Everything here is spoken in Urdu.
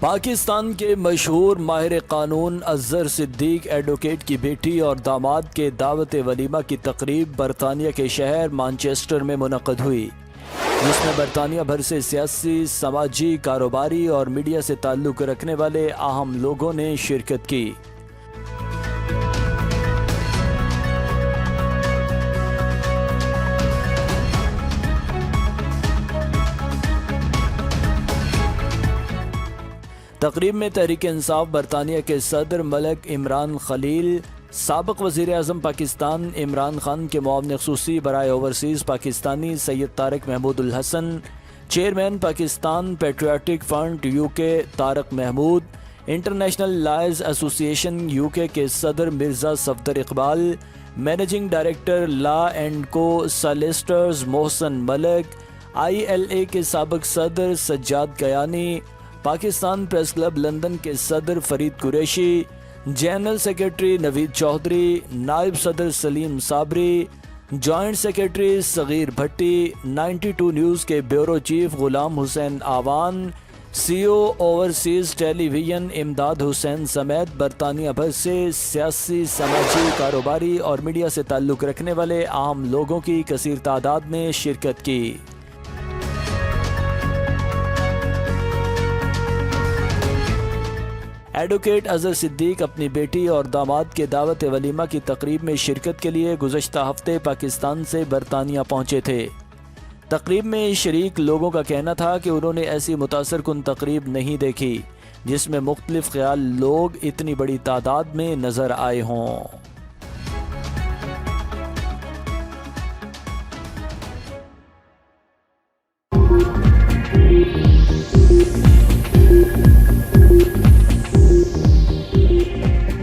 پاکستان کے مشہور ماہر قانون اظہر صدیق ایڈوکیٹ کی بیٹی اور داماد کے دعوت ولیمہ کی تقریب برطانیہ کے شہر مانچسٹر میں منعقد ہوئی، جس میں برطانیہ بھر سے سیاسی، سماجی، کاروباری اور میڈیا سے تعلق رکھنے والے اہم لوگوں نے شرکت کی۔ تقریب میں تحریک انصاف برطانیہ کے صدر ملک عمران خلیل، سابق وزیر اعظم پاکستان عمران خان کے معاون خصوصی برائے overseas Pakistani Syed Tariq Mahmood Al-Hassan, chairman Pakistan patriotic front UK Tariq Mahmood, international lawyers association UK کے صدر Mirza Safdar Iqbal, managing director law and co solicitors Mohsin Malik, ILA کے سابق صدر Sajjad Kiani, Pakistan press club London کے صدر فرید قریشی، جنرل سیکرٹری نوید چودھری، نائب صدر Saleem Sabri, joint secretary Saghir Bhatti, 92 news کے bureau chief Ghulam Hussain Awan, CEO overseas ٹیلی ویژن امداد حسین سمیت برطانیہ بھر سے سیاسی، سماجی، کاروباری اور میڈیا سے تعلق رکھنے والے عام لوگوں کی کثیر تعداد نے شرکت کی۔ ایڈوکیٹ اظہر صدیق اپنی بیٹی اور داماد کے دعوت ولیمہ کی تقریب میں شرکت کے لیے گزشتہ ہفتے پاکستان سے برطانیہ پہنچے تھے۔ تقریب میں شریک لوگوں کا کہنا تھا کہ انہوں نے ایسی متاثر کن تقریب نہیں دیکھی جس میں مختلف خیال لوگ اتنی بڑی تعداد میں نظر آئے ہوں۔